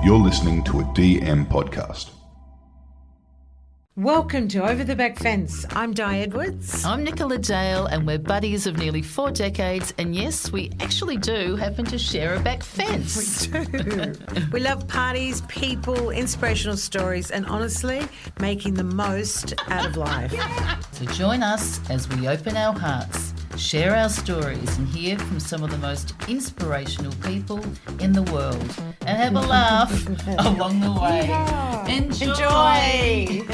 You're listening to a DM podcast. Welcome to Over the Back Fence. I'm Di Edwards. I'm Nicola Dale, and we're buddies of nearly 4 decades. And yes, we actually do happen to share a back fence. We do. We love parties, people, inspirational stories, and honestly, making the most out of life. So join us as we open our hearts, share our stories, and hear from some of the most inspirational people in the world. And have a laugh along the way. Yeah. Enjoy.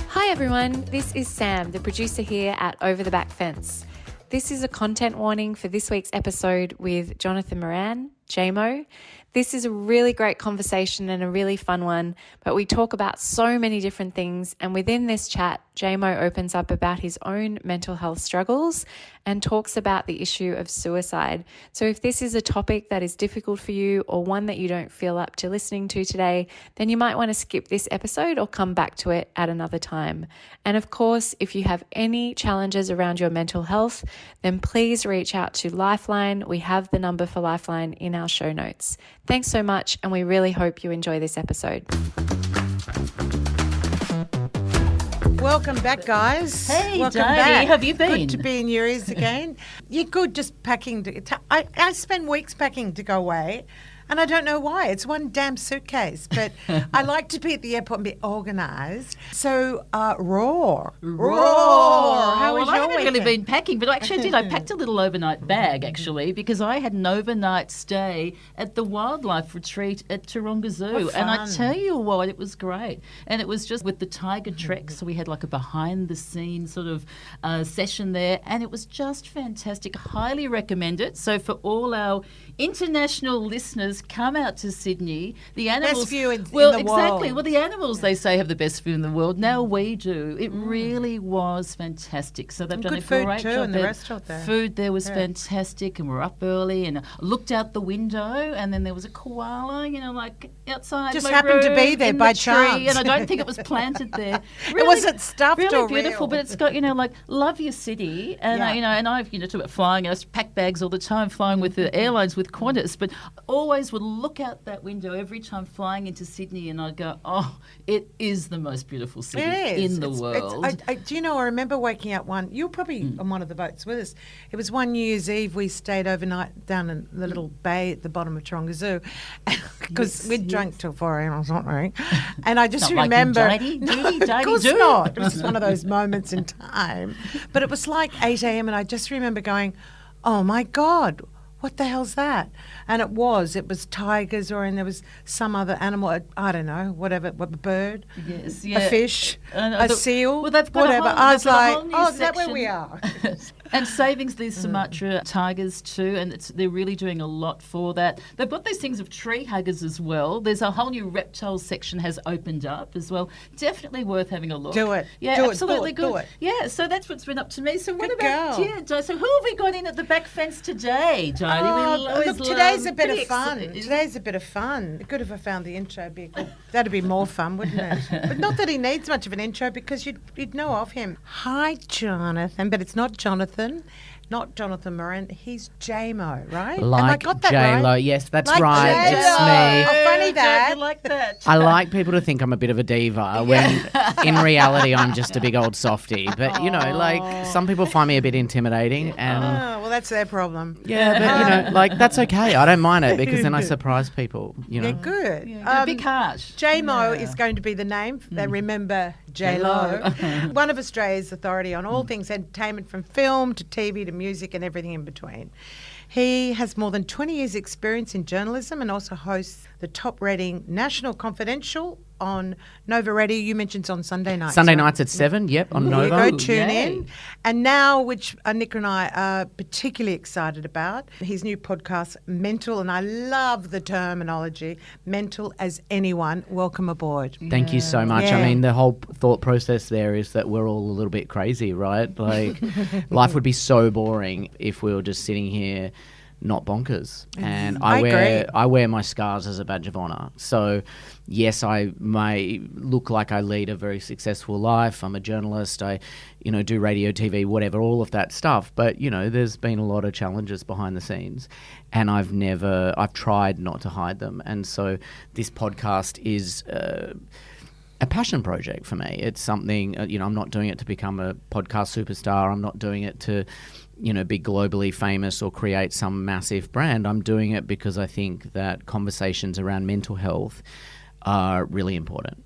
Hi everyone, this is Sam, the producer here at Over the Back Fence. This is a content warning for this week's episode with Jonathon Moran, J.Mo. This is a really great conversation and a really fun one, but we talk about so many different things, and within this chat, J.Mo opens up about his own mental health struggles and talks about the issue of suicide. So if this is a topic that is difficult for you or one that you don't feel up to listening to today, then you might want to skip this episode or come back to it at another time. And of course, if you have any challenges around your mental health, then please reach out to Lifeline. We have the number for Lifeline in our show notes. Thanks so much, and we really hope you enjoy this episode. Welcome back, guys. Hey, welcome Davey, back. how have you been? Good to be in your ears again. You're good just packing. I spend weeks packing to go away, and I don't know why. It's one damn suitcase, but I like to be at the airport and be organised. So, roar. How was Well, I your haven't really weekend? been packing, but actually I did. I packed a little overnight bag, actually, because I had an overnight stay at the wildlife retreat at Taronga Zoo. What And I fun. tell you what, it was great. And it was just with the tiger trek, so we had like a behind-the-scenes sort of session there, and it was just fantastic. Highly recommend it. So for all our international listeners, come out to Sydney. The animals, Best view in well, the exactly. world. Well, the animals they say have the best view in the world. Now we do. It really was fantastic. So they've And done good a food great too job in the there. restaurant there. Food there was fantastic, and we're up early and I looked out the window, and then there was a koala, like outside. Just my happened to room be there in by the tree, chance. and I don't think it was planted there. It wasn't stuffed really or beautiful, real. but it's got like love your city, and Yeah. and I've talk about flying. I pack bags all the time, flying with the airlines with Qantas, but always would look out that window every time flying into Sydney, and I'd go, oh, it is the most beautiful city It is. in the world. Do you know, I remember waking up you were probably on one of the boats with us. It was one New Year's Eve. We stayed overnight down in the little bay at the bottom of Taronga Zoo because we'd drunk till 4 a.m. or something. And I just Not like remember... in of course not. It was just one of those moments in time. But it was like 8 a.m. and I just remember going, oh, my God, what the hell's that? And it was tigers, and there was some other animal, I don't know, whatever, a bird, Yes, a fish, a seal, well, they've got whatever. A whole, I was they've got a like, whole new oh, is that where we section. are? And savings these Sumatra tigers too, and they're really doing a lot for that. They've got these things of tree huggers as well. There's a whole new reptile section has opened up as well. Definitely worth having a look. Do it. Yeah, Do it. absolutely Do good. it. Yeah, so that's what's been up to me. So what Good about girl. Jo? So who have we got in at the back fence today, Jodie? Look, today's a bit of fun. Today's a bit of fun. Good if I found the intro. That'd be more fun, wouldn't it? But not that he needs much of an intro because you'd know of him. Hi, Jonathan, but it's not Jonathon. Not Jonathon Moran, he's J.Mo, right? Have I Like got that J.Lo, right? yes, that's Like right. J.Lo. It's me. Oh, funny that. Don't you like that? I like people to think I'm a bit of a diva when in reality I'm just a big old softie. But, some people find me a bit intimidating and Oh, well, that's their problem. yeah, but, that's okay. I don't mind it because then I surprise people, Yeah, good. Yeah, big harsh. J.Mo is going to be the name. They remember J.Lo. One of Australia's authority on all things entertainment, from film to TV to music and everything in between. He has more than 20 years' experience in journalism and also hosts the top-rating National Confidential on Nova Radio. You mentioned it's on Sunday nights. Sunday right? nights at 7, yep, on There you Nova. go, tune Yay. in. And now, which Nick and I are particularly excited about, his new podcast, Mental, and I love the terminology, mental as anyone. Welcome aboard. Thank you so much. Yeah. I mean, the whole thought process there is that we're all a little bit crazy, right? Like, life would be so boring if we were just sitting here not bonkers. And I agree. I wear my scars as a badge of honor. So yes, I may look like I lead a very successful life. I'm a journalist. I, do radio, TV, whatever, all of that stuff. But, there's been a lot of challenges behind the scenes, and I've tried not to hide them. And so this podcast is a passion project for me. It's something, I'm not doing it to become a podcast superstar. I'm not doing it to, be globally famous or create some massive brand. I'm doing it because I think that conversations around mental health are really important.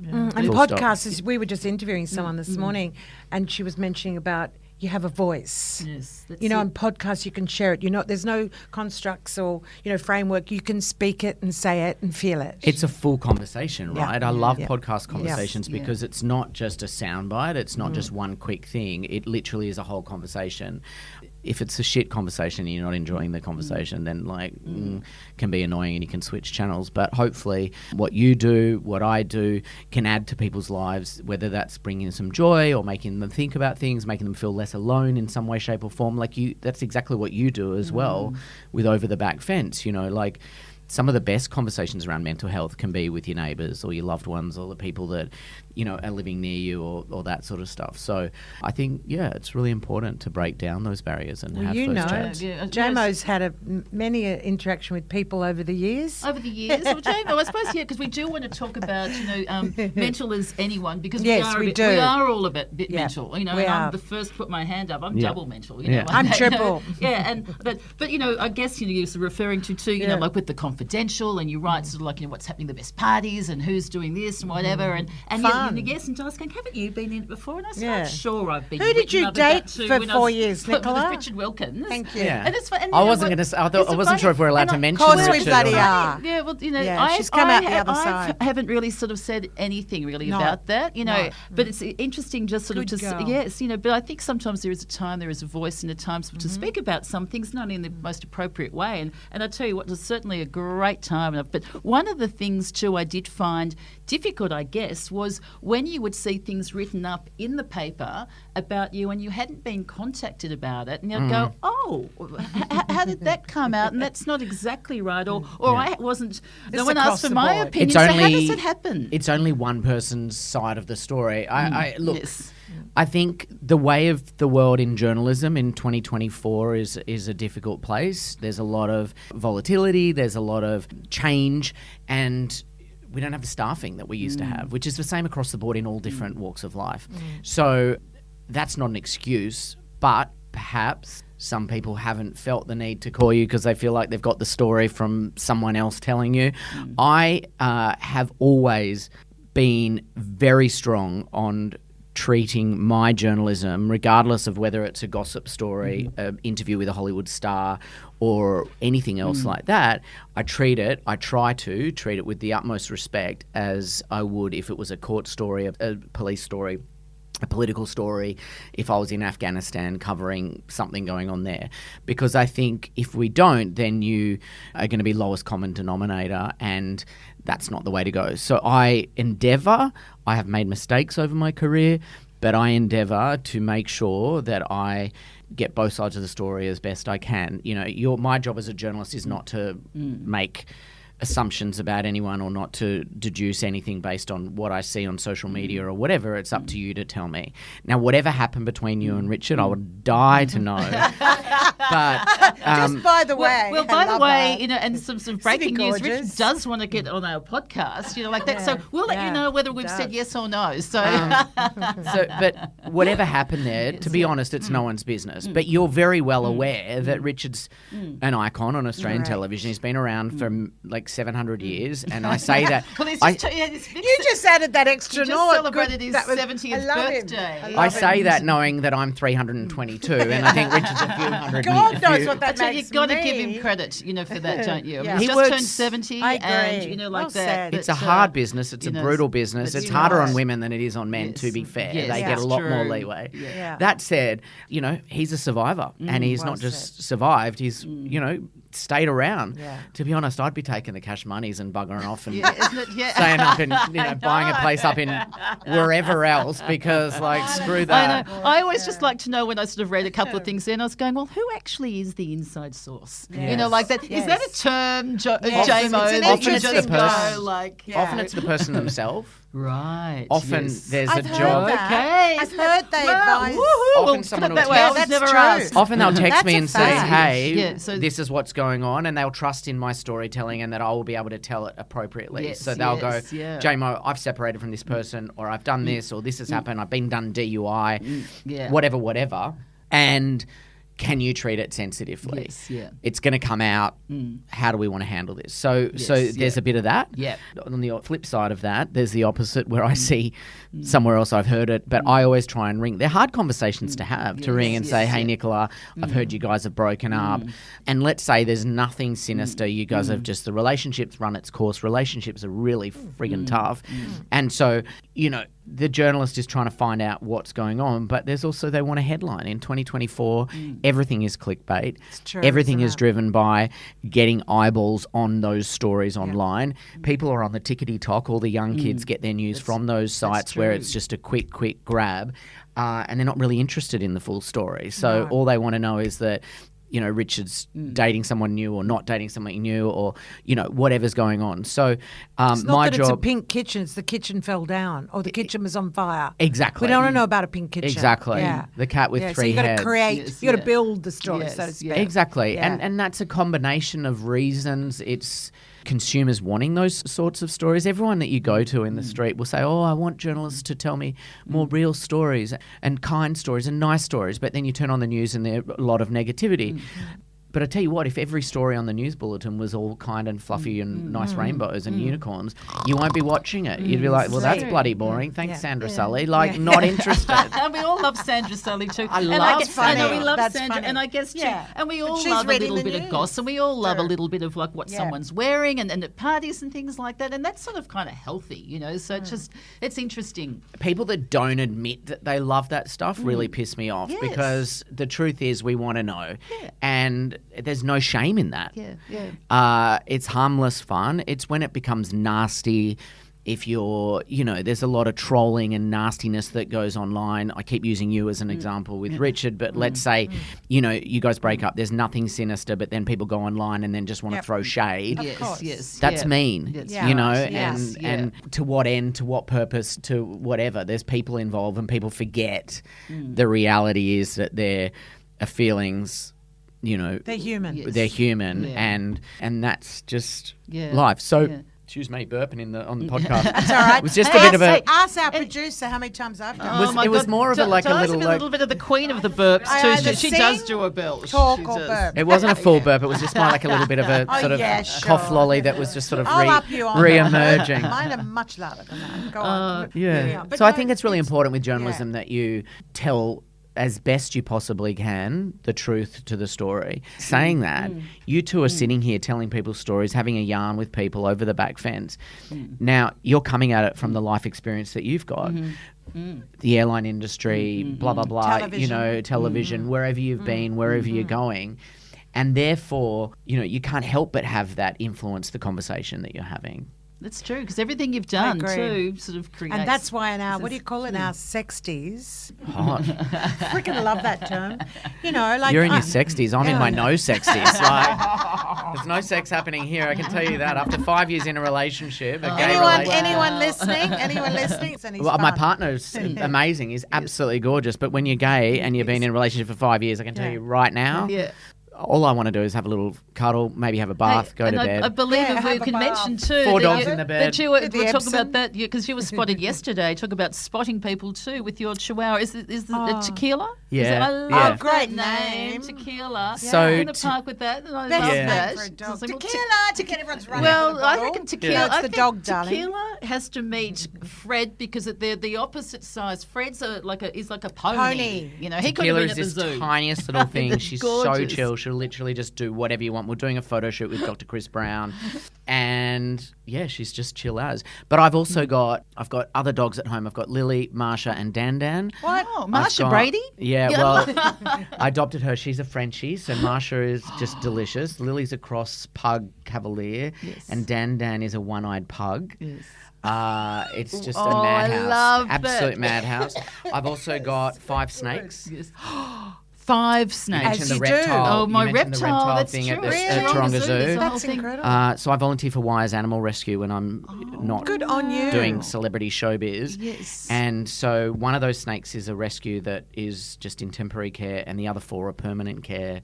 And Full podcasts, we were just interviewing someone this morning, and she was mentioning about you have a voice. Yes, that's on podcasts you can share it. There's no constructs or, framework. You can speak it and say it and feel it. It's a full conversation, Yeah. right? I love Yeah. podcast conversations Yeah. because it's not just a soundbite. It's not just one quick thing. It literally is a whole conversation. If it's a shit conversation and you're not enjoying the conversation, then can be annoying and you can switch channels. But hopefully what you do, what I do, can add to people's lives, whether that's bringing some joy or making them think about things, making them feel less alone in some way, shape or form. That's exactly what you do as well with Over the Back Fence. Some of the best conversations around mental health can be with your neighbours or your loved ones or the people that, are living near you or that sort of stuff. So I think, it's really important to break down those barriers and have those chats. J.Mo's had many interaction with people over the years. Well, J.Mo, I suppose, because we do want to talk about, mental as anyone, because Yes, we do. we are all a bit Yeah, mental. we and are. I'm the first to put my hand up. I'm double mental. Yeah. Like I'm that, triple. But I guess you're referring to too. Like with the confidential, and you write sort of like what's happening, the best parties, and who's doing this and whatever, and Fun. yes, and asking, haven't you been in it before? And I said, Yeah. I'm sure I've been. Who did you written up about date too for when I 4 was- years, with Nicola? Richard Wilkins. Thank you. Yeah. And it's fun. And I you know wasn't what? going to. I It's wasn't funny- sure if we're allowed to and mention. of course we Richard bloody or- are. Yeah, well, Yeah, she's come out the other side. I haven't really sort of said anything really No. about that, No. But it's interesting just sort Good of to girl. yes, but I think sometimes there is a time, there is a voice, and a time to speak about some things, not in the most appropriate way. And I tell you what, it was certainly a great time. But one of the things too I did find difficult, I guess, was when you would see things written up in the paper about you and you hadn't been contacted about it, and you'd go, oh, how did that come out? And that's not exactly right, or I wasn't. No one across asked for the my board. opinion. It's So how only- does it happen? It's only one person's side of the story. I look. Yes. I think the way of the world in journalism in 2024 is a difficult place. There's a lot of volatility. There's a lot of change, and we don't have the staffing that we used to have, which is the same across the board in all different walks of life. So that's not an excuse, but perhaps some people haven't felt the need to call you because they feel like they've got the story from someone else telling you. I have always been very strong on treating my journalism, regardless of whether it's a gossip story, an interview with a Hollywood star, or anything else like that. I try to treat it with the utmost respect, as I would if it was a court story, a police story, a political story, if I was in Afghanistan covering something going on there. Because I think if we don't, then you are going to be lowest common denominator, and that's not the way to go. So I have made mistakes over my career, but I endeavour to make sure that I get both sides of the story as best I can. My job as a journalist is not to make assumptions about anyone or not to deduce anything based on what I see on social media or whatever. It's up to you to tell me. Now, whatever happened between you and Richard, I would die to know. But Just by the way. Well, I by the love way, her. and some Isn't breaking he news. Richard gorgeous? does want to get on our podcast, like that. So we'll let you know whether we've said yes or no. So, but whatever happened there, to be honest, it's no one's business. But you're very well aware that Richard's an icon on Australian television. He's been around for like 700 years, and I say that. well, it's I- just, You just added that extra He note. just celebrated his That was- 70th I love him. birthday. I I love say him. that knowing that I'm 322, and I think Richard's a few hundred. God knows what that So makes you've got to me. give him credit, for that, don't you? Yeah. He's He just works- turned 70, I agree. and like Well that. said. It's a hard business. It's a brutal business. that's It's harder right. on women than it is on men, Yes. to be fair. Yes, they get that's a lot more true. leeway. Yeah. That said, he's a survivor. And he's well not just survived. He's, stayed around. Yeah. To be honest, I'd be taking the cash monies and buggering off and Isn't it? Yeah. staying up and buying a place up in wherever else because screw that. I know. I always just like to know when I sort of read a couple of things in, I was going, well, who actually is the inside source? Yes. Like that. Is that a term, J.Mo, It's an that you interesting just person. go like, Often it's the person themselves. right. Often yes. there's I've a heard job. that. Okay. I've heard they advise. Woohoo. Often Well, someone put it that will way. I tell- was That's never true. asked. Often they'll text That's me a and say, fact. hey, Yeah, so- this is what's going on, and they'll trust in my storytelling and that I will be able to tell it appropriately. Yes, so they'll yes, go, yeah. J.Mo, I've separated from this person, or I've done this, or this has happened, I've been done DUI, yeah. whatever. And can you treat it sensitively? Yes, yeah. It's going to come out. How do we want to handle this? So there's yeah. a bit of that. Yeah. On the flip side of that, there's the opposite where I see somewhere else I've heard it, but I always try and ring. They're hard conversations to have, to ring and say, hey, Nicola, I've heard you guys have broken up. And let's say there's nothing sinister. You guys have just, the relationship's run its course. Relationships are really friggin' tough. And so, the journalist is trying to find out what's going on, but there's also, they want a headline. In 2024, everything is clickbait. It's true, Everything isn't is it? driven by getting eyeballs on those stories online. People are on the tickety-tock. All the young kids get their news from those sites where it's just a quick grab, and they're not really interested in the full story. So all they want to know is that Richard's dating someone new or not dating someone new, or whatever's going on. So It's not my that job. it's a pink kitchen, it's the kitchen fell down or the kitchen was on fire. Exactly. We don't want to know about a pink kitchen. Exactly. Yeah. The cat with So three you've got to heads. create, Yes, you've got yeah. to build the story, Yes, so to speak. yeah. Exactly. Yeah. And that's a combination of reasons. It's consumers wanting those sorts of stories. Everyone that you go to in the street will say, I want journalists to tell me more real stories and kind stories and nice stories. But then you turn on the news and there's a lot of negativity. But I tell you what, if every story on the news bulletin was all kind and fluffy and nice rainbows and unicorns, you won't be watching it. You'd be like, well, that's bloody boring. Thanks, Yeah. Sandra Sully. Not interested. And we all love Sandra Sully too. I And love guess, Sandra. I know we love That's Sandra, funny. and I guess too. Yeah. And we But all she's love a reading little the bit of news. gossip, and we all love a Sure. little bit of like what Yeah. someone's wearing, and at parties and things like that. And that's sort of kind of healthy, So it's interesting. People that don't admit that they love that stuff really piss me off, Yes. because the truth is we want to know. Yeah. And there's no shame in that. Yeah. It's harmless fun. It's when it becomes nasty. If you're, there's a lot of trolling and nastiness that goes online. I keep using you as an example with Richard, but let's say, you guys break up. There's nothing sinister, but then people go online and then just want to throw shade. course. Yes. That's yeah. mean, That's Yeah. right. Yes. and to what end, to what purpose, to whatever. There's people involved, and people forget the reality is that there are feelings. They're human. Yes. They're human, Yeah. and that's just Yeah. life. So, Yeah. excuse me, burping on the podcast. That's all right. It was just a bit of a. Ask our producer how many times I've done was- it. my it was God. more of a, like, a Tara's little, little bit of the queen of the burps I too. either She sing, does do a belt. talk She or does. burp. It wasn't a full burp. It was just more like a little bit of a Oh, sort of yeah, cough sure. lolly that was just sort of I'll up you on re-emerging. Mine are much louder than that. Go on. Yeah. But So I no, think it's really important with journalism yeah. that you tell as best you possibly can the truth to the story. Saying that, you two are sitting here telling people stories, having a yarn with people over the back fence. Now, you're coming at it from the life experience that you've got. The airline industry, blah, blah, blah, Television. television, wherever you've been, wherever you're going. And therefore, you can't help but have that influence the conversation that you're having. That's true, because everything you've done agree. too sort of creates. And that's why in our, what do you call it, in our 60s, Hot. freaking love that term. Like You're in your 60s. I'm in my no 60s. Like, there's no sex happening here. I can tell you that. After 5 years in a relationship, a gay relationship. anyone listening? Anyone listening? And he's Well, my fun. partner's amazing. He's absolutely gorgeous. But when you're gay and you've been in a relationship for 5 years, I can tell you right now, Yeah. all I want to do is have a little cuddle, maybe have a bath, go and to bed. I believe Yeah, if we have a can bath. mention too 4 that dogs you, in the bed. that you were With the we'll talk Epsom. about that because you were spotted yesterday. Talk about spotting people too with your chihuahua. Is it Tequila? Yeah, Is it, I yeah. love Oh, great that name. Tequila. So in the t- park with that. And I Best love name that. for a dog. It's like, well, Tequila, to get everyone's running. Well, for the I bottle. reckon tequila. Yeah, it's I the think dog, darling. Tequila has to meet Fred because they're the opposite size. Fred's is like a pony. He could have Tequila been is at the this zoo. tiniest little thing. That's She's gorgeous. so chill. She'll literally just do whatever you want. We're doing a photo shoot with Dr. Chris Brown, and yeah, she's just chill as. But I've also got other dogs at home. I've got Lily, Marsha, and Dan Dan. What? Oh, I've Marsha got- Brady? Yeah, well, I adopted her. She's a Frenchie, so Marsha is just delicious. Lily's a cross pug cavalier, and Dan Dan is a one-eyed pug. Yes. It's just Oh, a I madhouse. love Absolute that. madhouse. I've also got 5 snakes. Yes. 5 You snakes. mentioned the you do. reptile. Oh, my you mentioned the reptile, reptile that's thing true. at the Really? Taronga There's a Zoo. whole That's thing. incredible. So I volunteer for Wires Animal Rescue when I'm not Good on you. doing celebrity showbiz. Yes. And so one of those snakes is a rescue that is just in temporary care, and the other 4 are permanent care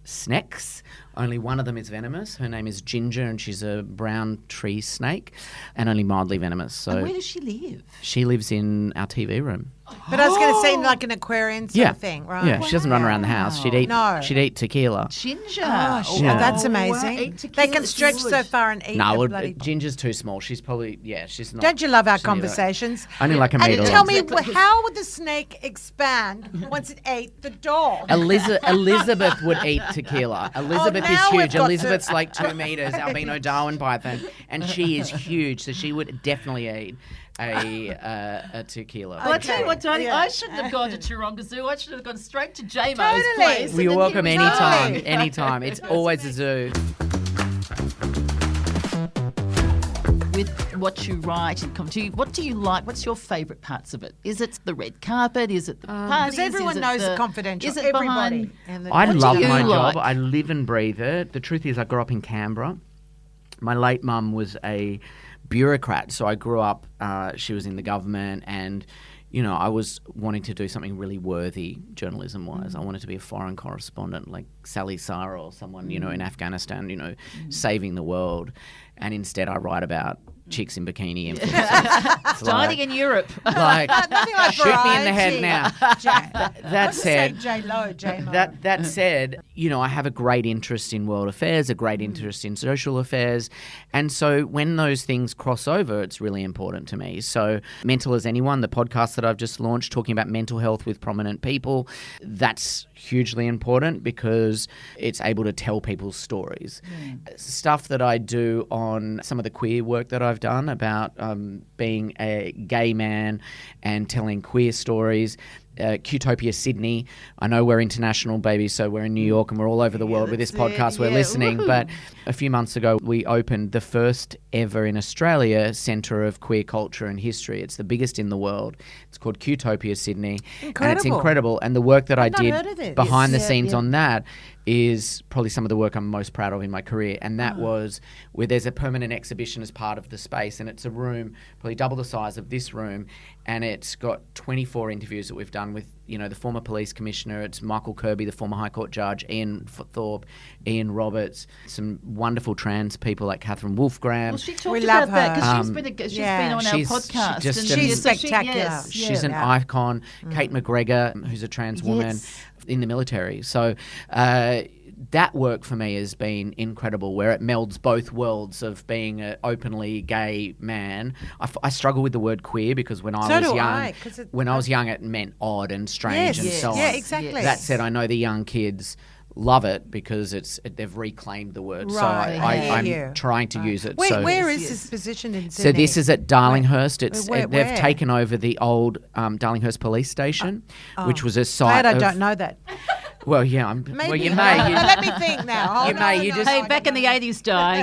snakes. Only one of them is venomous. Her name is Ginger, and she's a brown tree snake, and only mildly venomous. So And where does she live? she lives in our TV room. But I was going to say like an aquarium sort of thing, right? Yeah, she doesn't run around the house. She'd eat. No. She'd eat tequila. Ginger. Oh, shit. Yeah. That's wow. amazing. Eat tequila, They can it's stretch good. so far and eat No, the well, bloody... Ginger's too small. She's probably she's not. Don't you love our she's neither. conversations? Only like a And metre tell long. me, how would the snake expand once it ate the dog? Elizabeth would eat tequila. Elizabeth is now we've huge. got to- Elizabeth's like 2 meters, albino Darwin python, and she is huge. So she would definitely eat a tequila. Well, I tell you what, Tony, Yeah. I shouldn't have gone to Taronga Zoo. I should have gone straight to J.Mo's Totally. place. You're and then welcome he was anytime. Totally. Anytime. It's always a zoo. with what you write and come to. What do you like? What's your favourite parts of it? Is it the red carpet? Is it the parties? Because everyone Is it knows the the confidential. Is it Everybody. behind? And the- I What do love you my job. like? I live and breathe it. The truth is, I grew up in Canberra. My late mum was a bureaucrat, so I grew up. She was in the government, and I was wanting to do something really worthy journalism-wise. I wanted to be a foreign correspondent, like Sally Sarr or someone, in Afghanistan, saving the world. And instead, I write about chicks in bikini influencers. Starting in Europe. like Nothing like shoot me in the head variety. now. That said, J.Lo, J.Mo. that said, I have a great interest in world affairs, a great interest in social affairs, and so when those things cross over, it's really important to me. So, Mental as Anyone, the podcast that I've just launched, talking about mental health with prominent people, that's hugely important because it's able to tell people's stories. Stuff that I do on some of the queer work that I've done about being a gay man and telling queer stories. Qtopia Sydney. I know we're international, baby, so we're in New York and we're all over the world with this podcast. We're listening. Woohoo. But a few months ago, we opened the first ever in Australia centre of queer culture and history. It's the biggest in the world. It's called Qtopia Sydney. And it's Incredible. incredible. And the work that I not did heard of this. behind the Yeah, scenes yeah. on that is probably some of the work I'm most proud of in my career. And that was where there's a permanent exhibition as part of the space, and it's a room probably double the size of this room, and it's got 24 interviews that we've done with the former police commissioner. It's Michael Kirby, the former High Court judge, Ian Thorpe, Ian Roberts, some wonderful trans people like Catherine Wolfgram. Well, she talked We about love that her. because she's been on our she's podcast. just and an- She's so spectacular. yes, She's an Yeah. icon. Kate McGregor, who's a trans woman Yes. in the military. So that work for me has been incredible, where it melds both worlds of being an openly gay man. I struggle with the word queer because when I So was do young, I, 'cause it meant odd and strange and Yes. so on. Yeah, exactly. That said, I know the young kids love it because they've reclaimed the word. So Right, I'm yeah. trying to use it. Wait, so where is Yes. this position in Sydney? so this is at Darlinghurst. They've Where? taken over the old Darlinghurst police station, which was a site. Glad I of- don't know that. Well, yeah, Maybe. well, you may. Let me think now. Hold You may, on, you no, just- no, Hey, I back in don't the know. 80s, Di,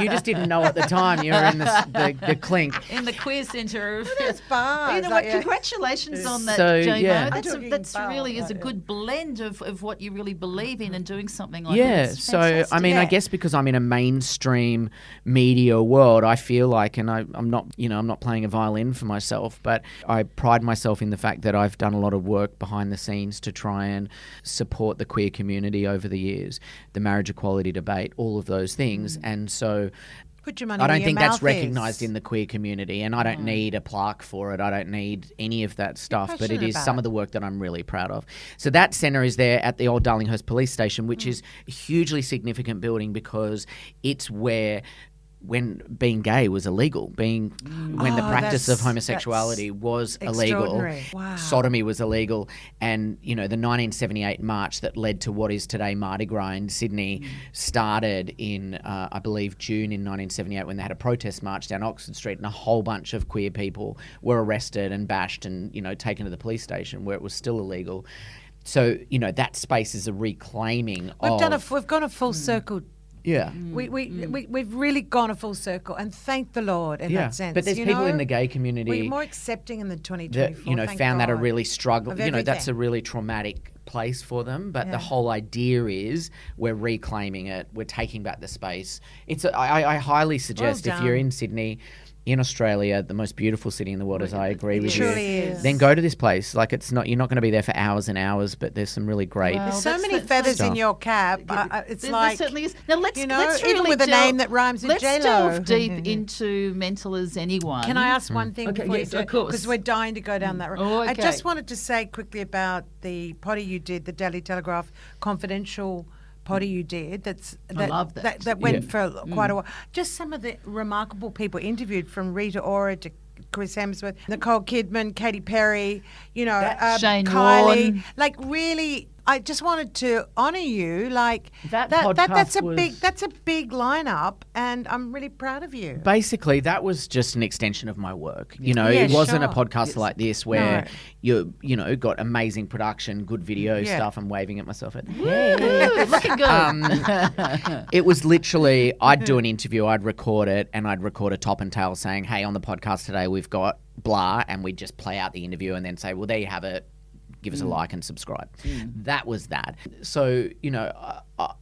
you just didn't know at the time. You were in the clink. in the queer centre of... That's bars. You know like, what? yeah. Congratulations on that, So, J.Mo. yeah. That's, Talking that's bar, really is a right, good blend of what you really believe in and doing something like Yeah, this. so I Fantastic. mean, I Yeah. guess because I'm in a mainstream media world, I feel like, and I'm not playing a violin for myself, but I pride myself in the fact that I've done a lot of work behind the scenes to try and support the queer community over the years, the marriage equality debate, all of those things, and so. Put your money I where don't your think that's mouth recognised is. in the queer community, and I don't need a plaque for it. I don't need any of that stuff, but it passionate is about some it. of the work that I'm really proud of. So that centre is there at the old Darlinghurst Police Station, which is a hugely significant building because it's where when being gay was illegal, when the practice of homosexuality was illegal, extraordinary. Wow. sodomy was illegal, and the 1978 march that led to what is today Mardi Gras in Sydney started in I believe June in 1978 when they had a protest march down Oxford Street, and a whole bunch of queer people were arrested and bashed and taken to the police station where it was still illegal. So that space is a reclaiming. We've gone a full circle. Yeah. We've really gone a full circle, and thank the Lord in that sense. But there's people in the gay community. We're more accepting in the 2024. That, found that a really struggle. That's a really traumatic place for them. But the whole idea is we're reclaiming it. We're taking back the space. I highly suggest if you're in Sydney, in Australia, the most beautiful city in the world, as I agree with you. It truly is. Then go to this place. Like you're not going to be there for hours and hours, but there's some really great. There's so many feathers in your cap. It's there certainly is. Now let's even really with a name that rhymes with J.Mo. Let's delve deep into mental as anyone. Can I ask one thing before you do? Of course. Because we're dying to go down that road. Oh, okay. I just wanted to say quickly about the potty you did, the Daily Telegraph confidential potty you did. I love that. That went for quite a while. Just some of the remarkable people interviewed, from Rita Ora to Chris Hemsworth, Nicole Kidman, Katy Perry, Shane Kylie. Warne. Like really, I just wanted to honour you. Like That that's a podcast big lineup, and I'm really proud of you. Basically, that was just an extension of my work. It wasn't a podcast like this where you got amazing production, good video stuff. I'm waving at myself. Ooh, looking good. It was literally, I'd do an interview, I'd record it, and I'd record a top and tail saying, hey, on the podcast today we've got blah, and we'd just play out the interview and then say, well, there you have it. Give us a like and subscribe. That was that. So,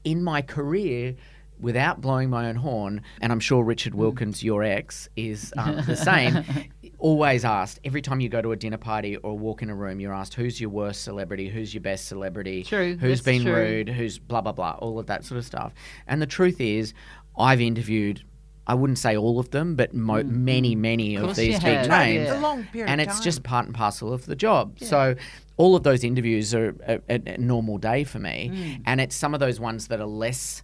in my career, without blowing my own horn, and I'm sure Richard Wilkins, your ex, is the same, always asked, every time you go to a dinner party or walk in a room, you're asked, who's your worst celebrity? Who's your best celebrity? True. Who's been true. rude? Who's blah, blah, blah, all of that sort of stuff. And the truth is, I've interviewed, I wouldn't say all of them, but many of these big names. It's a long period and of it's time. just part and parcel of the job. Yeah. So all of those interviews are a normal day for me. And it's some of those ones that are less,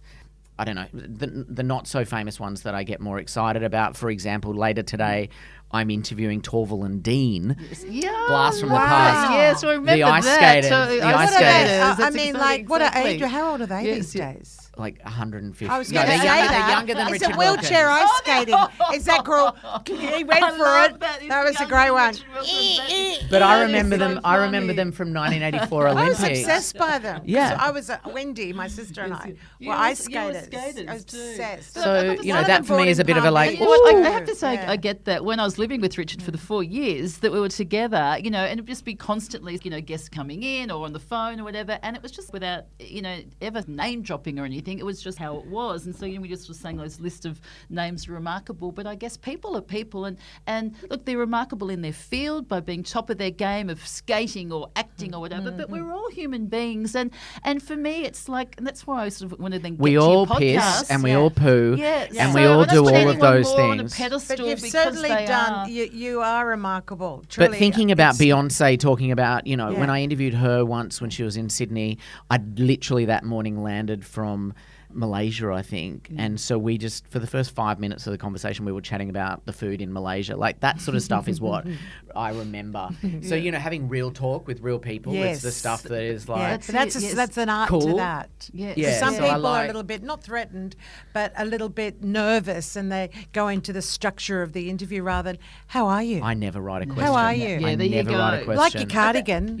I don't know, the not so famous ones that I get more excited about. For example, later today, I'm interviewing Torval and Dean. Yeah. Blast from the past. Yes, I remember the ice that. skaters. So, the ice skaters. I mean, like, what age? How old are they these days? Like 150. I was No, going to they're say younger, that. they're younger than It's Richard a wheelchair Wilkins. ice skating. Is that cool? He went for it. That was a great one. But I remember them. I remember them from 1984 I Olympics. was obsessed by them. Yeah. So I was Wendy, my sister and I were ice skaters. I was obsessed. So One of that them for me brought is a in bit of a like. You know what, I ooh. have to say, Yeah. I get that. When I was living with Richard for the 4 years that we were together, and it'd just be constantly, guests coming in or on the phone or whatever, and it was just without, ever name dropping or anything. It was just how it was, and so we just were saying those list of names are remarkable. But I guess people are people, and look, they're remarkable in their field by being top of their game of skating or acting or whatever. But we're all human beings, and for me, it's like, and that's why I sort of want to then We get to all your podcast. piss and we all poo Yes. and So we all I don't do put all of anyone those more on a things. pedestal But you've because certainly they done. are. You are remarkable. Truly. But thinking about It's- Beyonce talking about, when I interviewed her once when she was in Sydney, I literally that morning landed from Malaysia, I think. And so we just, for the first 5 minutes of the conversation, we were chatting about the food in Malaysia. Like that sort of stuff is what I remember. So, having real talk with real people, it's the Yes. stuff that is like, Yeah, that's an art to Cool. that. Yes. Yeah, Some so I people are a like- little bit not threatened, but a little bit nervous, and they go into the structure of the interview rather than "How are you?" I never write a question. How are you? Yeah, I there you never write a go. question. like your cardigan,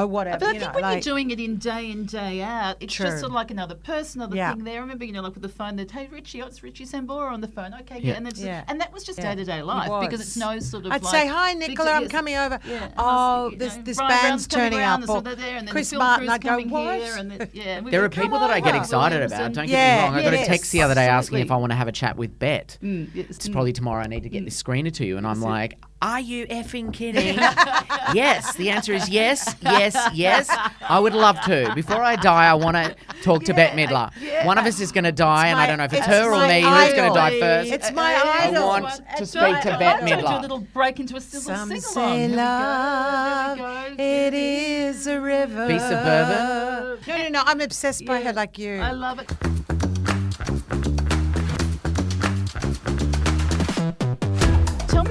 whatever. But I think when like, you're doing it in day out, it's True. just sort of like another person, another Yeah. thing there. I remember, like with the phone, they'd, hey, Richie, it's Richie Sambora on the phone. Okay, Yeah. And, it's, Yeah. and that was just Yeah. day-to-day It life because was. it's no sort of I'd like... say, "Hi, Nicola, I'm coming over." Yeah. Oh, And this Brian band's Brown's coming turning around, up. and Or so they're there, and then Chris Phil Martin, Crew's I'd go, coming "What?" here, and and There are "Come people that I on, get Will excited Williams," about. and- Don't get me wrong. I got a yes, text the other day asking absolutely. if I want to have a chat with Bet. Yes. It's probably tomorrow. I need to get this screener to you. And I'm like, are you effing kidding? Yes. The answer is yes, yes, yes. I would love to. Before I die, I want to talk to Bette Midler. One of us is going to die, and I don't know if it's her or me. Who's going to die first? It's my I idol. want to speak to Bette Do a Midler. little break into a little Some sing-along. say Here we go, love, here we go. it is a river. Be suburban. No. I'm obsessed by her like you. I love it.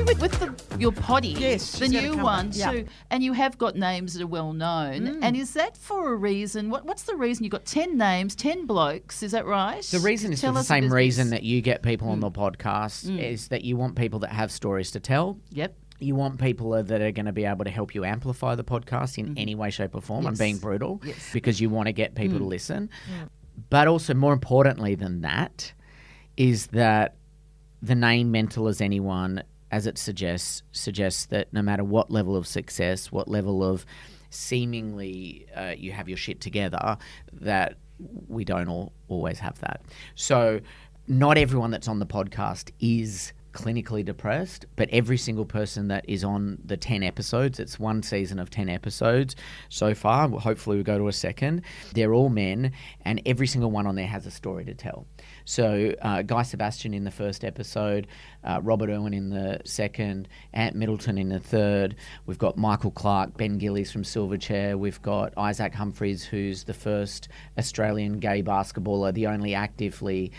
even with your potty, Yes, the she's gonna new come one back. Yeah. too, and you have got names that are well known. And is that for a reason? What's the reason? You've got 10 names, 10 blokes. Is that right? The reason is for Tell the us same business. reason that you get people on the podcast is that you want people that have stories to tell. Yep. You want people that are going to be able to help you amplify the podcast in any way, shape or form. I'm Yes. being brutal Yes. because you want to get people to listen. But also more importantly than that is that the name Mental as Anyone, as it suggests that no matter what level of success, what level of seemingly you have your shit together, that we don't always have that. So not everyone that's on the podcast is clinically depressed, but every single person that is on the 10 episodes, it's one season of 10 episodes so far, hopefully we go to a second, they're all men, and every single one on there has a story to tell. So Guy Sebastian in the first episode, Robert Irwin in the second, Ant Middleton in the third, we've got Michael Clark, Ben Gillies from Silverchair, we've got Isaac Humphries, who's the first Australian gay basketballer, the only actively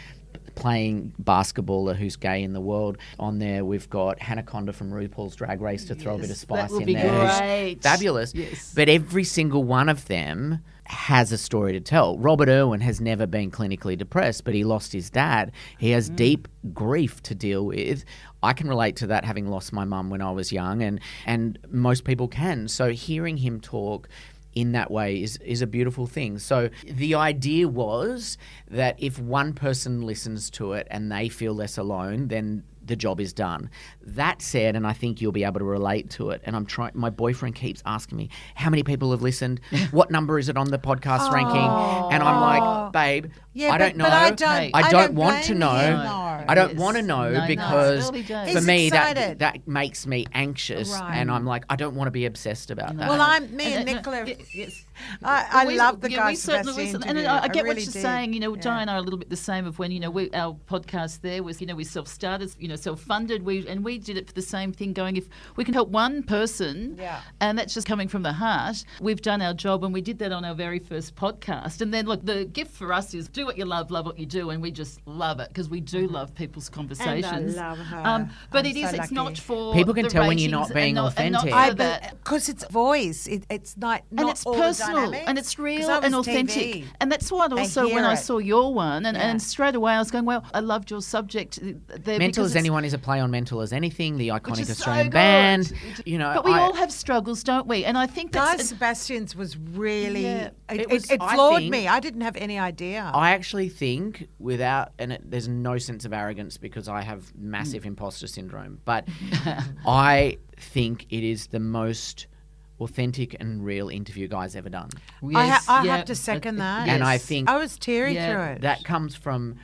playing basketballer who's gay in the world. On there, we've got Hanaconda from RuPaul's Drag Race to throw a bit of spice would in be there. who's great. Fabulous. Yes. But every single one of them has a story to tell. Robert Irwin has never been clinically depressed, but he lost his dad. He has deep grief to deal with. I can relate to that, having lost my mum when I was young, and most people can. So hearing him talk in that way is a beautiful thing. So the idea was that if one person listens to it and they feel less alone, then the job is done. That said, and I think you'll be able to relate to it, and I'm trying. My boyfriend keeps asking me, how many people have listened? What number is it on the podcast ranking? And I'm like, babe, Yeah, I don't know. but I don't want to blame know. you, no. I don't Yes. want to know No, because early days. for He's me excited. that makes me anxious, Right. and I'm like, I don't want to be obsessed about that. Well, me and Nicola, Yes. I love the Guy we certainly Sebastian listen. And interview. I get what really you're did. saying. You know, Yeah. Di and I are a little bit the same of when, our podcast there was, we self-started, self-funded. We did it for the same thing, going, if we can help one person, Yeah. and that's just coming from the heart, we've done our job, and we did that on our very first podcast. And then, look, the gift for us is do what you love what you do, and we just love it because we do love people's conversations. And I love her. But I'm it's so not lucky. for People can the tell when you're ratings not being and not authentic. for that. Because it's voice. It's not And it's all the personal dynamics. and it's 'Cause real I was and authentic. TV. And that's what They also hear when I it. saw your one and, Yeah. and straight away I was going, well, I loved your subject there. Mental because as Anyone is a play on Mental as Anything, the iconic is so Australian good. band. But we all have struggles, don't we? And I think Guy that's Sebastian's was really. Yeah. It I floored think- me. I didn't have any idea. I actually think there's no sense of arrogance because I have massive imposter syndrome, but I think it is the most authentic and real interview Guy's ever done. yes, I yeah, have to second that. And I think I was teary Yeah. through it. that comes from,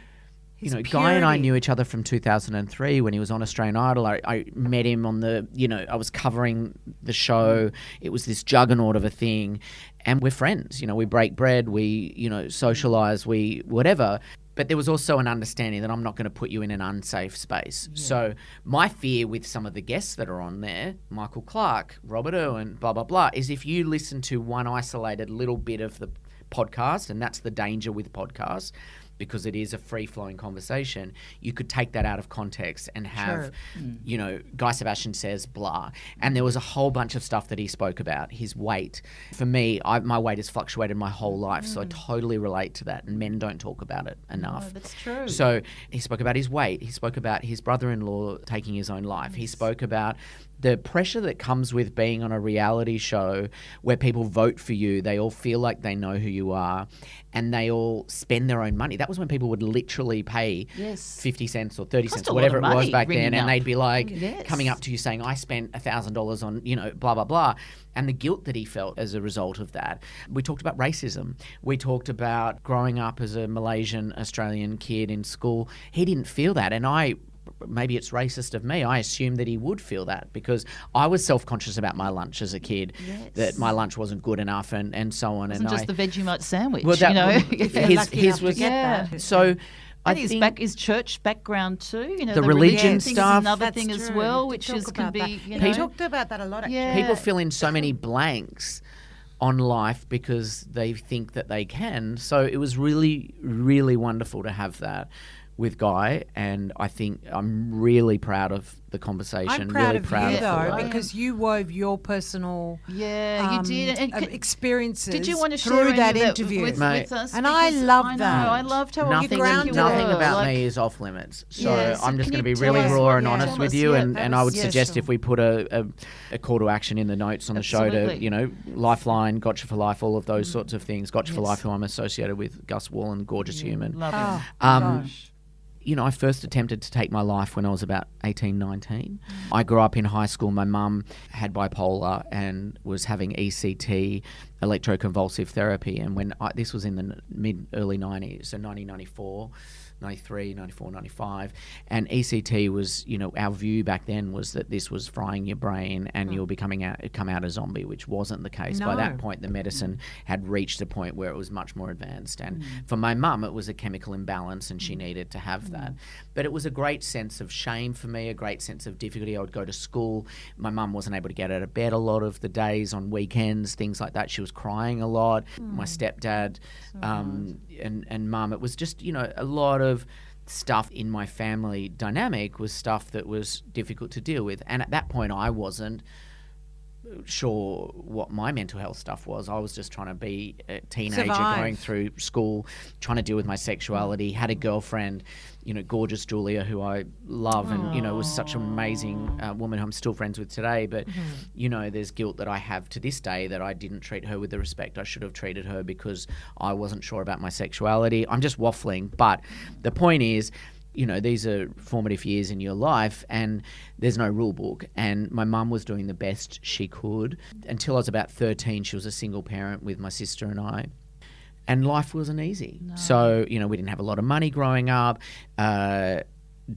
His Guy and I purity. knew each other from 2003 when he was on Australian Idol. I met him on I was covering the show. It was this juggernaut of a thing. And we're friends. We break bread, we, socialise, we whatever. But there was also an understanding that I'm not going to put you in an unsafe space. Yeah. So my fear with some of the guests that are on there, Michael Clark, Robert Irwin, blah, blah, blah, is if you listen to one isolated little bit of the podcast, and that's the danger with podcasts, because it is a free-flowing conversation, you could take that out of context and have, Guy Sebastian says blah. And there was a whole bunch of stuff that he spoke about. His weight. For me, my weight has fluctuated my whole life, so I totally relate to that. And men don't talk about it enough. Oh, that's true. So he spoke about his weight. He spoke about his brother-in-law taking his own life. He spoke about the pressure that comes with being on a reality show where people vote for you. They all feel like they know who you are, and they all spend their own money. That was when people would literally pay 50 cents or 30 cents, a or lot whatever of it was money back then, ringing and up. they'd be like Yes. coming up to you saying, I spent $1,000 on, blah, blah, blah. And the guilt that he felt as a result of that. We talked about racism. We talked about growing up as a Malaysian Australian kid in school. He didn't feel that. And maybe it's racist of me, I assumed that he would feel that because I was self-conscious about my lunch as a kid, that my lunch wasn't good enough and so on. It wasn't just the Vegemite sandwich, Well, that, his was yeah. So I And think his church babackground too. The religion thing stuff. is another That's thing as true. well, We which talk is can about be that. We talked about that a lot. Actually. Yeah. people fill in so many blanks on life because they think that they can. So it was really, really wonderful to have that with Guy, and I think I'm really proud of the conversation. I'm proud really of proud you, of though, Guy. because you wove your personal you did. And experiences did you want to share through any that of interview. with us? And I Because love I know, that. I loved how Nothing, grounded nothing it. about Like, me is off limits. So Yes, I'm just can going to you be tell really us raw what- and yeah. honest Tell with us, you, yeah, and, that and I would was- suggest yeah, if we put a call to action in the notes on the show to, Absolutely. Lifeline, Gotcha for Life, all of those sorts of things. Gotcha for Yes. Life, who I'm associated with, Gus Wallen, gorgeous human. Love him. Oh, Um, gosh. I first attempted to take my life when I was about 18, 19. I grew up in high school. My mum had bipolar and was having ECT, electroconvulsive therapy. And this was in the early 90s, so 1994. 93, 94, 95. And ECT was, our view back then was that this was frying your brain and you'll come out a zombie, which wasn't the case. By that point, the medicine had reached a point where it was much more advanced. And for my mum, it was a chemical imbalance and she needed to have that. But it was a great sense of shame for me, a great sense of difficulty. I would go to school. My mum wasn't able to get out of bed a lot of the days on weekends, things like that. She was crying a lot. My stepdad and mum, it was just, a lot of stuff in my family dynamic was stuff that was difficult to deal with. And at that point, I wasn't sure what my mental health stuff was. I was just trying to be a teenager Survive. going through school, trying to deal with my sexuality, had a girlfriend, gorgeous Julia, who I love and, was such an amazing woman who I'm still friends with today. But, there's guilt that I have to this day that I didn't treat her with the respect I should have treated her because I wasn't sure about my sexuality. I'm just waffling. But the point is, these are formative years in your life and there's no rule book. And my mum was doing the best she could. Until I was about 13, she was a single parent with my sister and I. And life wasn't easy. No. So, we didn't have a lot of money growing up.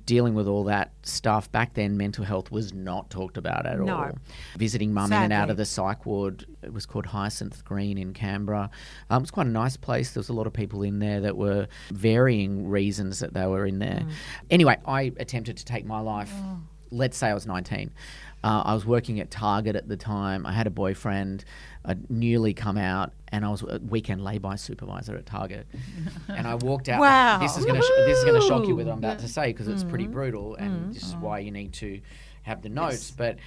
Dealing with all that stuff back then, mental health was not talked about at all. Visiting mum in and out of the psych ward, it was called Hyacinth Green in Canberra. It was quite a nice place. There was a lot of people in there that were varying reasons that they were in there. Anyway, I attempted to take my life. Let's say I was 19. I was working at Target at the time. I had a boyfriend. I'd newly come out, and I was a weekend lay-by supervisor at Target. And I walked out. Wow. This is going to shock you with what I'm about to say because it's pretty brutal, and this is why you need to have the notes. Yes. But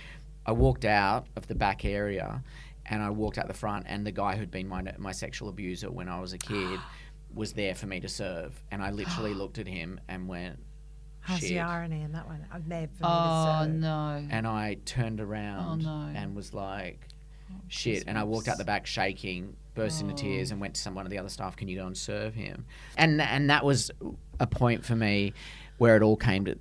I walked out of the back area, and I walked out the front, and the guy who'd been my sexual abuser when I was a kid was there for me to serve. And I literally looked at him and went, How's shit. the irony in that one? I've never no. And I turned around and was like, shit. And I walked out the back shaking, burst into tears and went to one of the other staff, can you go and serve him? And that was a point for me where it all came to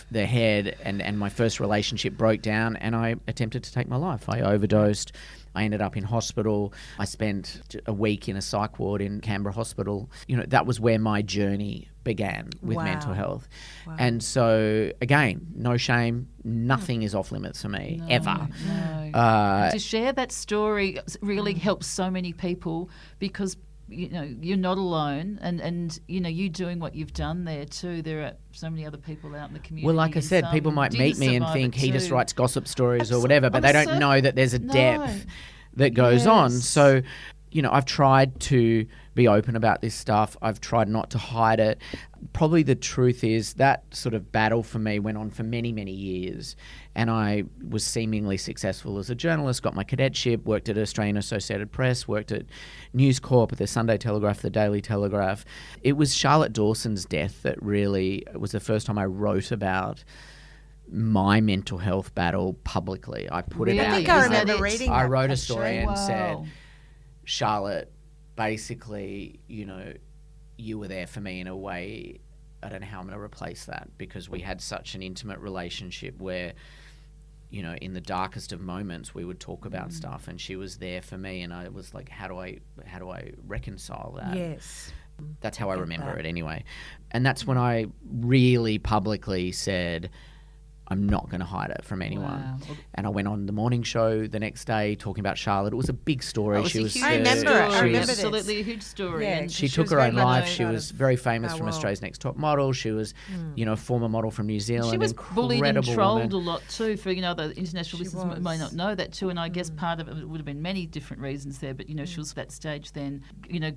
the head and my first relationship broke down and I attempted to take my life. I overdosed. I ended up in hospital. I spent a week in a psych ward in Canberra Hospital. That was where my journey began with mental health. Wow. And so, again, no shame. Nothing is off limits for me, ever. No. To share that story really helps so many people because you're not alone and you doing what you've done there too. There are so many other people out in the community. Well, like I said, people might meet me and think he just writes gossip stories or whatever, but they don't know that there's a depth that goes on. So, I've tried to be open about this stuff. I've tried not to hide it. Probably the truth is that sort of battle for me went on for many, many years. And I was seemingly successful as a journalist, got my cadetship, worked at Australian Associated Press, worked at News Corp, the Sunday Telegraph, the Daily Telegraph. It was Charlotte Dawson's death that really was the first time I wrote about my mental health battle publicly. I put it out. I think I remember reading I that, wrote a actually. story and said, Charlotte, basically, you were there for me in a way. I don't know how I'm going to replace that because we had such an intimate relationship where, in the darkest of moments, we would talk about stuff, and she was there for me, and I was like, how do I reconcile that? Yes. That's how I remember it anyway. And that's when I really publicly said, I'm not going to hide it from anyone. Wow. And I went on the morning show the next day talking about Charlotte. It was a big story. It was she a was huge I remember it. story. I remember this. Absolutely a huge story. Yeah, And she she took was her very own much life. out She was of very famous our from world. Australia's Next Top Model. She was, a former model from New Zealand. she was bullied and incredible trolled woman. a lot too. For the international listeners was. may not know that too, and I guess part of it would have been many different reasons there. But she was at that stage then,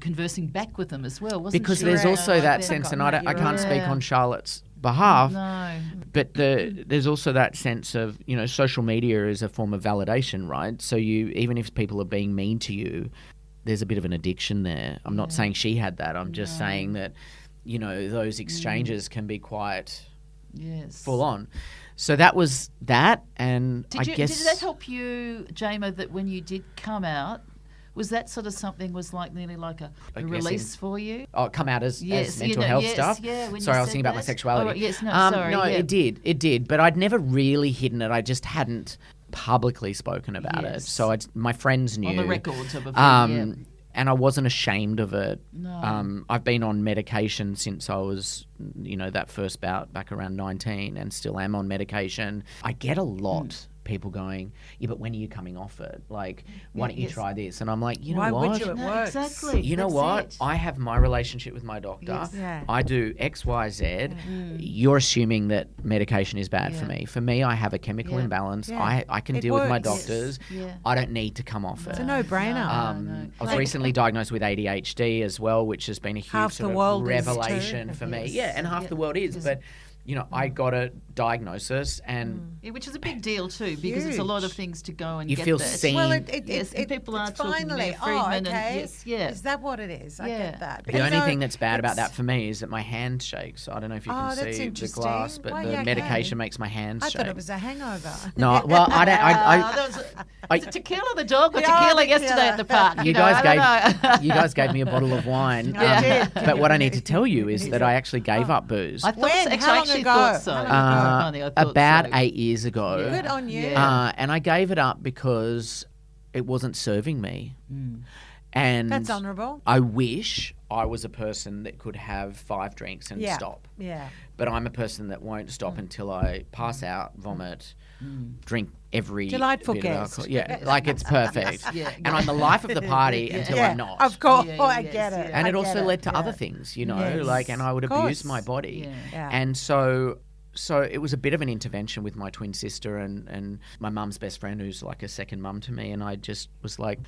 conversing back with them as well, wasn't Because she? there's Right. also Like that then- sense, and You're I can't speak right. on Charlotte's behalf, No. but there's also that sense of, social media is a form of validation, right? So even if people are being mean to you, there's a bit of an addiction there. I'm not saying she had that. I'm just saying that, those exchanges can be quite Yes. full on. So that was that, and I guess... Did that help you, J.Mo, that when you did come out, was that sort of something was like nearly like a I guess release for you? come out as Yes, mental health yes, stuff. yeah, when you Sorry, I was said thinking about my that. sexuality. Oh, right, yes, no, sorry, No, yeah. it did. But I'd never really hidden it. I just hadn't publicly spoken about it. Yes. So my friends knew. On the record type of thing, yeah. And I wasn't ashamed of it. No. I've been on medication since I was, that first bout back around 19, and still am on medication. I get a lot. People going, yeah, but when are you coming off it? Like, why don't you yes. try this? And I'm like, you know Why what? would you? It No, works. exactly. You know That's what? it. I have my relationship with my doctor. Yes. Yeah. I do X, Y, Z. You're assuming that medication is bad for Yeah. me. For me, I have a chemical Yeah. imbalance. Yeah. I can It deal with my works. doctors. Yeah. I don't need to come off It's it. a no-brainer. I was recently diagnosed with ADHD as well, which has been a huge Half the sort world of is too. revelation for me. Yes. Yeah, and half Yeah. the world is. Yes. But, I got a diagnosis, and Yeah, which is a big deal too, because it's a lot of Huge. things to go and You get feel that. seen. Well, Yes, and people are it's talking finally. Mayor Friedman okay. and yes, yeah. Is that what it is? I Yeah. get that. the But, only you know, thing that's bad about it's- that for me is that my hand shakes. I don't know if you Oh, can that's see the interesting. glass, but Why, the yeah, okay. medication makes my hands I shake. thought it was a hangover. No, well, I don't. I Is it tequila the dog or Yeah, tequila tequila. yesterday at the park? you know, I guys don't know. you guys gave me a bottle of wine. Yeah. But what I need to tell you is that I actually gave up booze I thought When? actually, How I long actually ago? thought so. How long It's funny, I thought about so. 8 years ago. Yeah. Good on you. Yeah. And I gave it up because it wasn't serving me. And That's honourable. I wish I was a person that could have 5 drinks and Yeah. stop. Yeah. But I'm a person that won't stop until I pass out, vomit, drink every Delightful bit of guest. alcohol. Yeah, like it's perfect. Yeah. And I'm the life of the party until Yeah, I'm not. Of course. Yeah, I yes, get it. yeah. And I it get also it. led to Yeah. other things, Yes. and I would Of abuse course. my body. Yeah. Yeah. And so it was a bit of an intervention with my twin sister and my mum's best friend, who's like a second mum to me. And I just was like,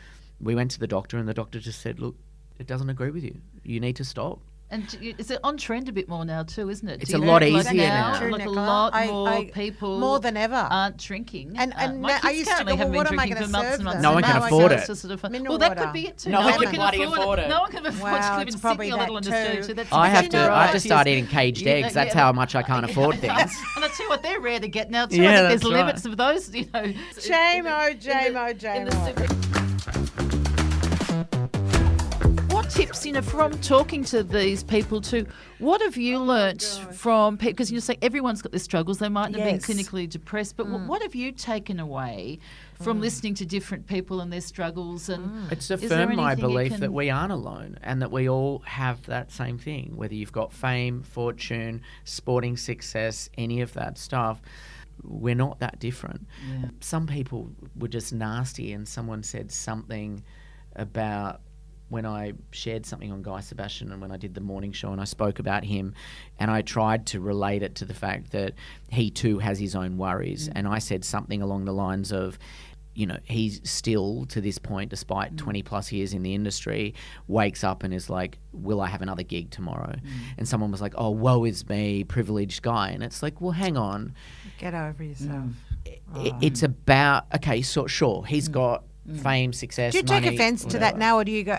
we went to the doctor, and the doctor just said, look, it doesn't agree with you. You need to stop. And it's on trend a bit more now too, isn't it? It's Do a you lot think, easier now. True, Like a Nicola. lot more I- people more than ever. aren't drinking. And my now- I kids used to currently go, haven't well, been what am I drinking for gonna months serve and months. them? No and one can now afford it's it. Sort of, Mineral well, that water. could be it too. No one can can bloody afford it. No one can afford Wow, to live it's in probably Sydney, let that alone Australia. too. So that's I have exactly to. right. I just start eating caged Yeah, eggs. That's yeah. how much I can't afford things. And I tell you what, they're rare to get now too. Yeah, I think there's that's right. limits of those. J.Mo, J.Mo, in the J.Mo. super- What tips, from talking to these people too, what have you learnt from, because you say everyone's got their struggles, they mightn't have been Yes. clinically depressed, but what have you taken away from listening to different people and their struggles? And It's is there affirmed my anything you belief can- that we aren't alone and that we all have that same thing, whether you've got fame, fortune, sporting success, any of that stuff. We're not that different. Yeah. Some people were just nasty, and someone said something about when I shared something on Guy Sebastian and when I did the morning show and I spoke about him, and I tried to relate it to the fact that he too has his own worries. And I said something along the lines of, he's still, to this point, despite 20 plus years in the industry, wakes up and is like, will I have another gig tomorrow? And someone was like, oh, woe is me, privileged guy. And it's like, well, hang on. Get over yourself. It's about, okay, so sure, he's got fame, success, Do you take money, offence to that whatever. now, or do you go,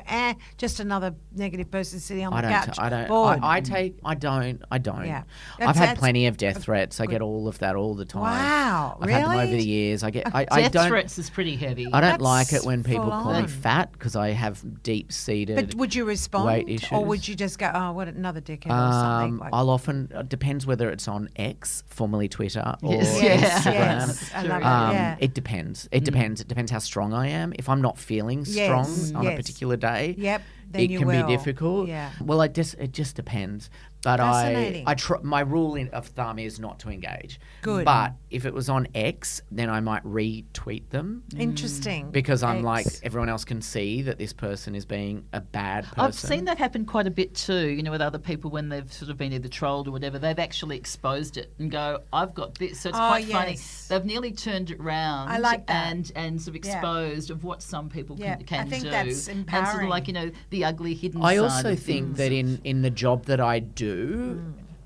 just another negative person sitting on the I don't. couch, I don't. bored? I don't. Yeah. I've had That's plenty of death threats. I get all of that all the time. Wow, I've had them over really? the years. I Death don't. threats is pretty heavy. I don't That's like it when people full call me on. fat because I have deep-seated. But would you respond, weight issues. or would you just go, oh, what another dickhead or something? Like, I'll often. It depends whether it's on X, formerly Twitter, or Yes. yes, Instagram. yes, I love it. Yeah. It depends. It depends. It depends how strong I am. If I'm not feeling strong Yes, on a yes. particular day, Yep. then it you can will. be difficult. Yeah. Well, it just depends. But Fascinating. my rule of thumb is not to engage. Good. But if it was on X, then I might retweet them. Interesting. Because I'm X. like, everyone else can see that this person is being a bad person. I've seen that happen quite a bit too, you know, with other people when they've sort of been either trolled or whatever. They've actually exposed it and go, I've got this. So it's quite funny. Yes. They've nearly turned it round. I like that. And sort of exposed of what some people Yeah, can I think do. that's And sort empowering. of like, you know, the ugly hidden I side also of think things. that in the job that I do,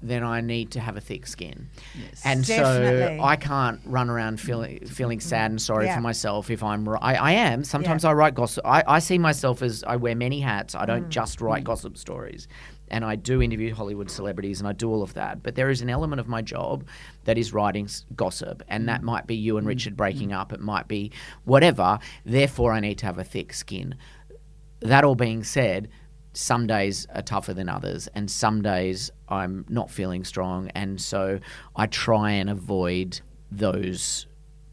then I need to have a thick skin. Yes. And Definitely. so I can't run around feeling sad and sorry Yeah. for myself if I am. Sometimes I write gossip. I see myself as I wear many hats. I don't just write gossip stories. And I do interview Hollywood celebrities and I do all of that. But there is an element of my job that is writing gossip. And that might be you and Richard breaking up. It might be whatever. Therefore, I need to have a thick skin. That all being said, some days are tougher than others, and some days I'm not feeling strong, and so I try and avoid those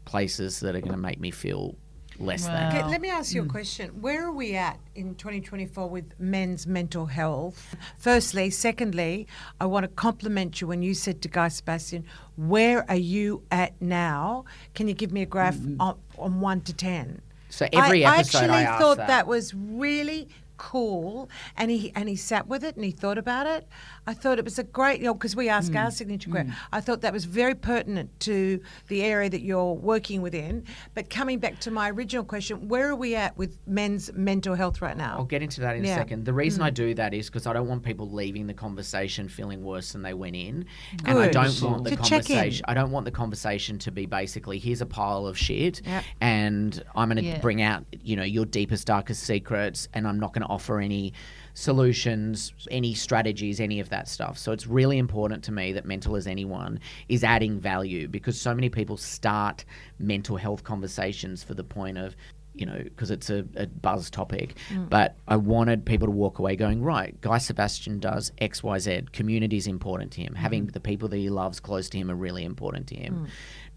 places that are going to make me feel less than. Okay, let me ask you a question. Where are we at in 2024 with men's mental health? Firstly. Secondly, I want to compliment you when you said to Guy Sebastian, where are you at now? Can you give me a graph on 1 to 10? So every episode I I actually ask thought that. that was really cool, and he sat with it and he thought about it. I thought it was a great, because we ask our signature quote. I thought that was very pertinent to the area that you're working within. But coming back to my original question, where are we at with men's mental health right now? I'll get into that in a Yeah. second. The reason I do that is because I don't want people leaving the conversation feeling worse than they went in, and I Good. don't want the To check in. conversation. I don't want the conversation to be basically here's a pile of shit, Yep. and I'm going to Yeah. bring out your deepest, darkest secrets, and I'm not going to offer any solutions, any strategies, any of that stuff. So it's really important to me that Mental as Anyone is adding value, because so many people start mental health conversations for the point of, because it's a buzz topic. But I wanted people to walk away going, right, Guy Sebastian does X, Y, Z. Community is important to him. Having the people that he loves close to him are really important to him.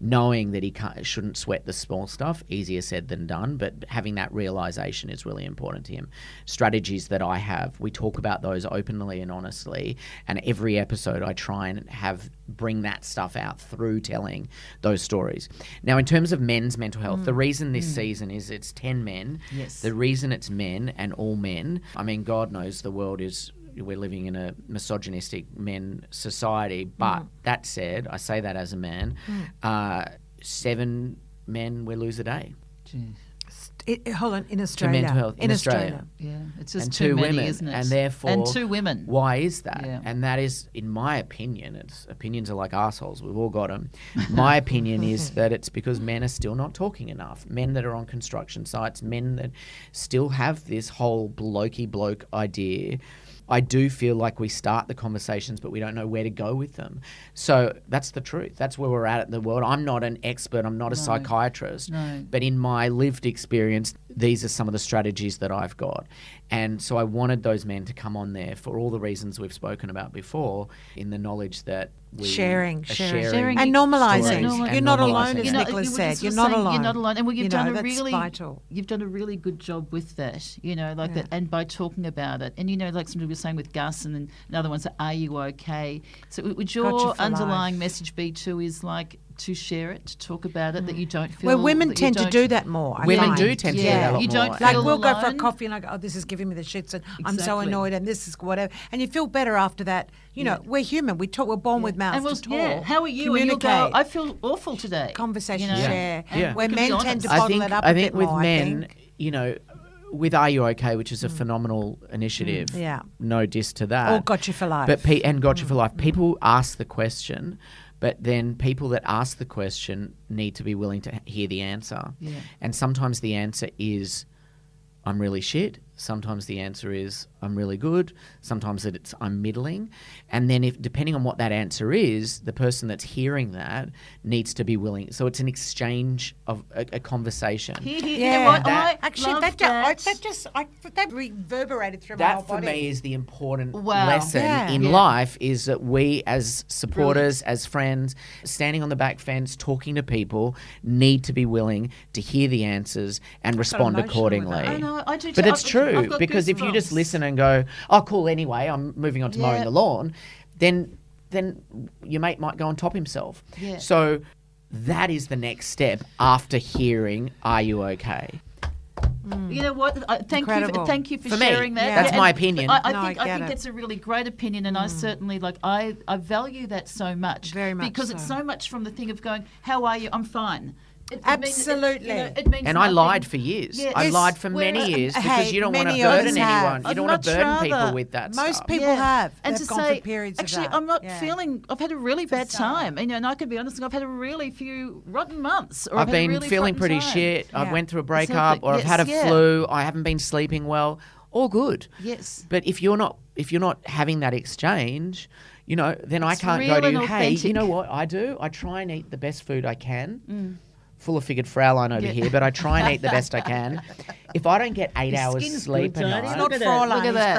Knowing that he shouldn't sweat the small stuff, easier said than done, but having that realization is really important to him. Strategies that I have, we talk about those openly and honestly, and every episode I try and bring that stuff out through telling those stories. Now, in terms of men's mental health, the reason this season is it's 10 men. Yes. The reason it's men and all men, I mean, God knows we're living in a misogynistic men society. But that said, I say that as a man, 7 men we lose a day. Jeez. Hold on, in To Australia. mental health in Australia. Yeah, it's just And too 2 many, women, isn't it? and therefore, and 2 women. Why is that? Yeah. And that is, in my opinion, opinions are like assholes. We've all got them. My opinion is that it's because men are still not talking enough. Men that are on construction sites, men that still have this whole blokey bloke idea. I do feel like we start the conversations, but we don't know where to go with them. So that's the truth. That's where we're at in the world. I'm not an expert. I'm not a psychiatrist. No. But in my lived experience, these are some of the strategies that I've got. And so I wanted those men to come on there for all the reasons we've spoken about before, in the knowledge that we Sharing. are sharing And normalising. stories You're not normalising alone, it. as Nicola said. You're saying not alone. You're not alone. And well, you've done a that's really vital. You've done a really good job with that, like Yeah. that, and by talking about it. And like somebody was saying with Gus, and then another one said, "Are you okay?" So would Got you your for underlying life. message be too is like to share it, to talk about it, that you don't feel. Where women that you tend to don't- do that more. I Women find. do tend to do that a lot you more. don't Like feel we'll go for a alone. coffee and I go, oh, this is giving me the shits, and I'm so Exactly. annoyed, and this is whatever, and you feel better after that. We're human. We talk. We're born with mouths And we'll, to talk. how are you? And you'll Communicate. go, I feel awful today. Conversation, you know? share. And Yeah. we Where can be men tend honest. to bottle it up I a think bit with more. men, I think. with Are You Okay, which is a phenomenal initiative. Yeah. No diss to that. Or Got You for Life. But and Got You for Life. People ask the question, but then people that ask the question need to be willing to hear the answer. Yeah. And sometimes the answer is, I'm really shit. Sometimes the answer is, I'm really good. Sometimes it's, I'm middling. And then depending on what that answer is, the person that's hearing that needs to be willing. So it's an exchange of a conversation. Yeah, that- actually, that reverberated through my That whole for body. me is the important Wow. lesson Yeah. in Yeah. life, is that we as supporters, as friends, standing on the back fence, talking to people, need to be willing to hear the answers and respond emotional with accordingly. that. I know, I do But too. it's true. true. got Because if you just goosebumps. listen and go, oh, cool, anyway, I'm moving on to mowing Yeah. the lawn, then your mate might go and top himself. Yeah. So that is the next step after hearing, are you okay? You know what? Incredible. Thank you for For me, sharing that. that's And my opinion. I No, think I I get think it. that's a really great opinion, and I certainly I value that so much. Very much because it's so. so much from the thing of going, how are you? I'm fine. Absolutely. It means And I nothing. lied for years. Yeah. I Yes, lied for where- many years because Hey, you don't want to many of burden us have. anyone. You I'd don't want to much burden people rather- with that Most stuff. people have. And They've to gone say, through periods actually, of that. I'm not Yeah. feeling. I've had a really bad time, and I can be honest. I've had a really few rotten months. Or I've I've had a been really feeling rotten pretty time. shit. I've Yeah. went through a breakup, Exactly. or I've had a Yes, yeah. flu. I haven't been sleeping well. All good. Yes. But if you're not having that exchange, then I It's can't real go to and you. Hey, you authentic. know what I do? I try and eat the best food I can. Full of figured Fraulein over Yeah. here, but I try and eat the best I can. If I don't get 8 Your hours skin's sleep good, a Tony. night, Not Look at Fraulein, that. Look at he's that.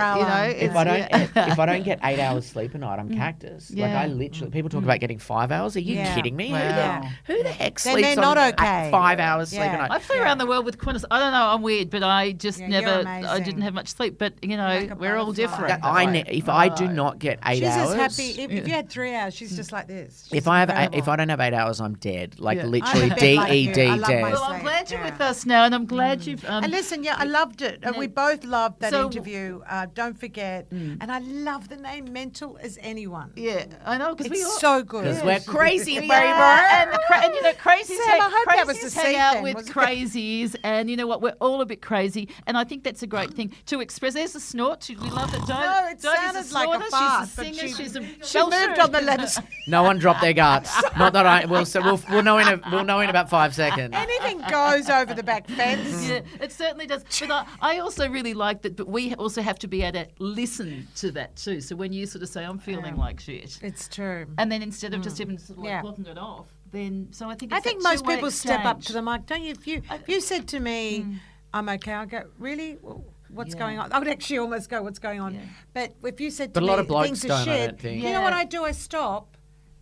Fraulein. if I don't get 8 hours sleep a night, I'm cactus. Like Yeah. I literally, people talk about getting 5 hours. Are you Yeah. kidding me? Wow. Who the heck Then sleeps they're not on okay. 5 hours sleep a Yeah. night? I flew around the world with Qantas. I don't know. I'm weird, but I just Yeah, you're never. I amazing. didn't have much sleep. But Like a we're all butterfly. different. If I do not get 8 She's hours, as happy. If you had 3 hours, she's just like this. She's if I incredible. don't have 8 hours, I'm dead. Like Yeah. literally I'm a bit like you. DED I love dead. my Well, I'm sleep. glad you're Yeah. with us now, and I'm glad you've. And listen, I loved it. We both loved that So- interview. Don't forget. And I love the name Mental as Anyone. Yeah, I know because we It's all. so good. Because we're crazy, baby. Yeah, and crazies, Sam, I hope that was crazies the hang seat out then, with wasn't it? crazies, and you know what? We're all a bit crazy, and I think that's a great thing to express. There's a snort. We love it. No, it sounded like a fart, She's but a singer. she- She's a She moved on the letters. No one dropped their guts. Not that I. We'll know in about 5 seconds. Anything goes over the back fence. Yeah, it certainly does. But I also really like that. But we also have to be able to listen to that too. So when you sort of say, "I'm feeling like shit," It's true. and then instead of just even sort of like Yeah. blocking it off, then so I think I it's think that most two-way people step up exchange. to the mic, don't you? If you said to me, "I'm okay," I go, "Really? Well, what's Yeah. going on?" I would actually almost go, "What's going on?" Yeah. But if you said to But a me, lot of blokes "Things don't, are I shit," don't think. you know what Yeah. I do? I stop,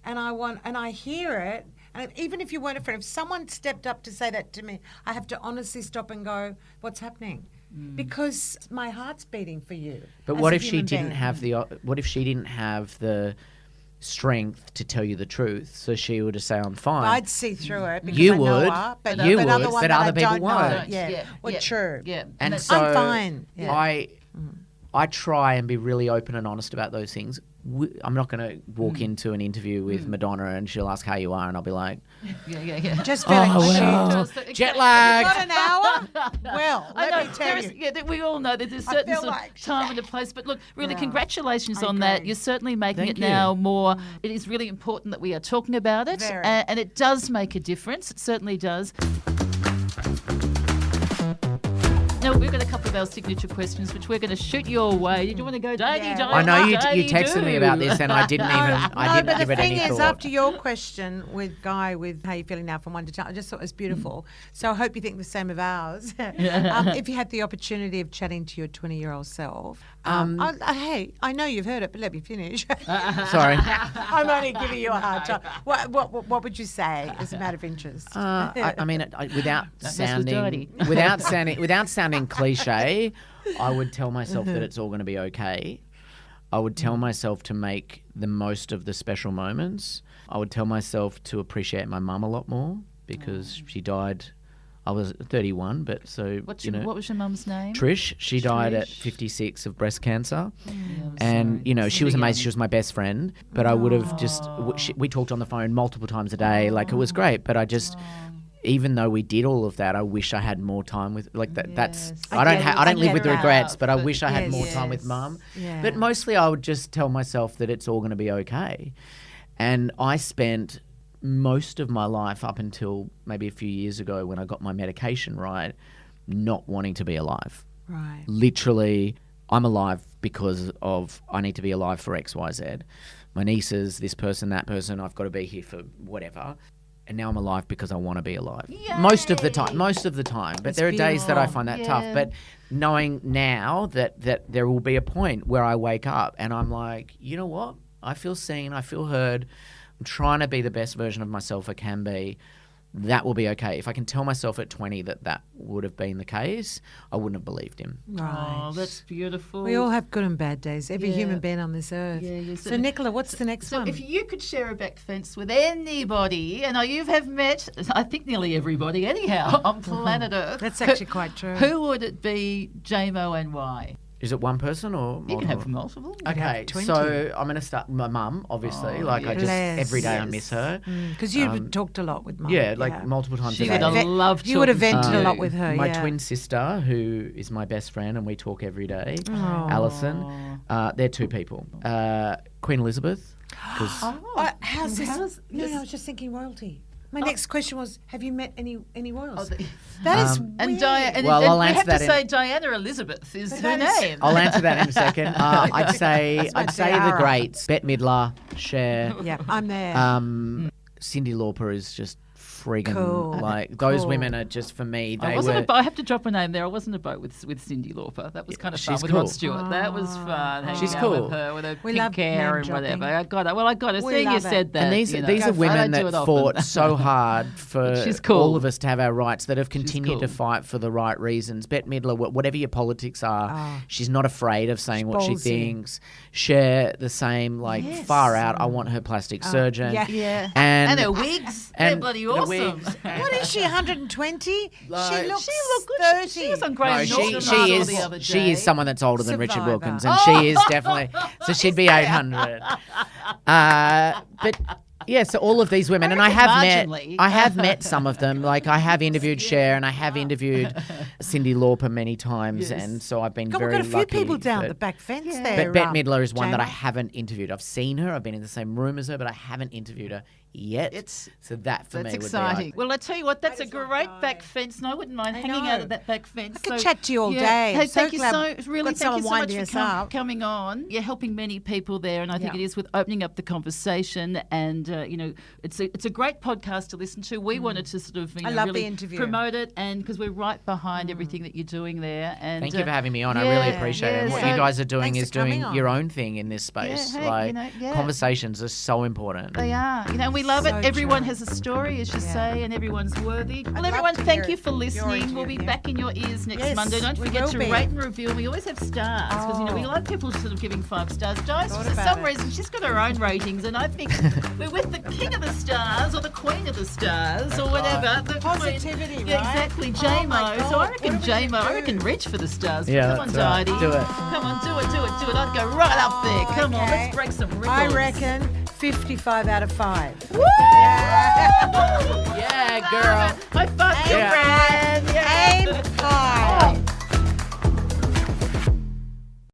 and I hear it. And even if you weren't a friend, if someone stepped up to say that to me, I have to honestly stop and go, "What's happening?" Because my heart's beating for you. But as what a if she human didn't being. have the? What if she didn't have the strength to tell you the truth? So she would just say, "I'm fine." I'd see through it because You I know would. her, but, You but would, other ones but that other I people don't know. won't. Yeah. Well, true. Yeah, And that's- so I'm fine. Yeah. I try and be really open and honest about those things. I'm not going to walk into an interview with Madonna and she'll ask how you are, and I'll be like, yeah. Just feeling well, shit. jet lag. Got an hour? Well, I let know, me tell you. we all know that there's I certain feel sort of like time and a place. But look, really, Yeah. congratulations I on that. agree. You're certainly making Thank it you. now more. It is really important that we are talking about it, Very. and it does make a difference. It certainly does. Now, we've got a couple of our signature questions, which we're going to shoot your way. Did you want to go, Davey? Yeah. I know you texted me about this, and I didn't even. I didn't but give the it thing any is, thought. after your question with Guy, with how you feeling now from 1 to 10, I just thought it was beautiful. So I hope you think the same of ours. If you had the opportunity of chatting to your 20-year-old self, hey, I know you've heard it, but let me finish. Sorry. I'm only giving you a hard time. What would you say as a matter of interest? I mean, without mess with sounding, Dottie. without sounding cliche, I would tell myself that it's all going to be okay. I would tell myself to make the most of the special moments. I would tell myself to appreciate my mum a lot more because she died. I was 31, but so What you was your mum's name? Trish, she died at Trish. 56 of breast cancer. I'm And, sorry. she was So amazing. young. She was my best friend. But I would have just, we talked on the phone multiple times a day. Like, it was great. But I just, even though we did all of that, I wish I had more time with, like, that's, Yes. I don't I live get with the that. regrets, but I But wish I had yes, more time with yes. mum. Yeah. But mostly I would just tell myself that it's all going to be okay. And I spent most of my life up until maybe a few years ago when I got my medication right, not wanting to be alive. Right. Literally, I'm alive because of I need to be alive for X, Y, Z. My nieces, this person, that person, I've got to be here for whatever. And now I'm alive because I want to be alive. Most of the time. But there are days that I beautiful. find that Yeah. tough. But knowing now that there will be a point where I wake up and I'm like, you know what? I feel seen. I feel heard. I'm trying to be the best version of myself I can be. that will be okay. If I can tell myself at 20 that would have been the case, I wouldn't have believed him. Oh, that's beautiful. We all have good and bad days. Every Yeah. human being on this earth. Yeah, So, Nicola, what's the next So one? if you could share a back fence with anybody, and you have met, I think, nearly everybody anyhow on planet Earth. That's actually quite true. Who would it be, J.Mo, and why? Is it one person or multiple? You can have multiple. Okay, have 20. so I'm going to start with my mum, obviously. I just, Bless. every day I Yes. miss her. Because you've talked a lot with Mum. Yeah, multiple times She a would day. have loved You would have talking to vented a you. lot with her, My yeah. twin sister, who is my best friend, and we talk every day, Alison. They're two people. Queen Elizabeth. 'Cause How's this? How's No, this- I was just thinking royalty. My next question was, have you met any royals? Oh, That is And weird. Diana, and, Well, and I'll we answer have to that in- say Diana Elizabeth is her that is- name. I'll answer that in a second. I'd say my the tiara. greats: Bette Midler, Cher. Yeah, I'm there. Cyndi Lauper is just friggin' Cool. those Cool. women are just for me. They I were. I have to drop a name there. I wasn't a boat with Cyndi Lauper. That was kind of fun she's with Rod cool. Stewart. That was fun. Hanging She's out cool. with her with her We pink love hair name and whatever. dropping. I got it. We Seeing you love it. said that. And these you know, are I don't women do that it often. fought so hard for She's cool. all of us to have our rights, that have continued to cool. fight for the right reasons. Bette Midler, whatever your politics are, she's not afraid of saying what she ballsy. thinks. Cher, the same, Yes. far out. I want her plastic surgeon. yeah. Yeah. And her wigs. They're and bloody the awesome. wigs. What is she, 120? Like- She looks She looked good. 30. She was on No, Graham Norton she is the other day. she is someone that's older than Richard Survivor. Wilkins, and she is definitely so she'd be 800. But yeah, so all of these women, and I have marginally. met some of them. Like I have interviewed Cher, and I have interviewed Cyndi Lauper many times, Yes. and so I've been God, very we've got a few lucky. people down but- the back fence Yeah. there. But Bette Midler is one that I J.Mo. haven't interviewed. I've seen her. I've been in the same room as her, but I haven't interviewed her yet. So that for That's me would exciting. be like, Well, I tell you what, that's a just wanna great go. back fence, and I wouldn't mind hanging know. out at that back fence. I could chat to you all day. Hey, I'm so thank you glad so we've really got thank you someone so much winding for us up. coming on. You're helping many people there, and I think Yeah. it is with opening up the conversation. And it's a great podcast to listen to. We wanted to sort of I love the really interview. promote it, and because we're right behind everything that you're doing there. And thank you for having me on. I really appreciate it. And what yeah. you guys are doing Thanks is for coming doing on. your own thing in this space. hey, Conversations are so important. They are, and we love So it. Everyone true. has a story, as you say, and everyone's worthy. Well, love everyone, to thank hear you for your listening. We'll be interview. back in your ears next Yes, Monday. Don't we forget will to be. rate and review. We always have stars because we Oh. like people sort of giving 5 stars. Dice, Thought for about some it. reason, she's got her own ratings, and I think we're with the king of the stars or the queen of the stars or whatever. The Positivity, queen. Yeah, right? exactly. Oh J.Mo. my so I God, reckon what do we J.Mo. I do? reckon reach for the stars. Yeah, Come on, that's right. Didey. Do it. Come on, do it. I'd go right up there. Come on, Okay. let's break some records. I reckon 55 out of 5. Woo! Yeah. Yeah, girl. High five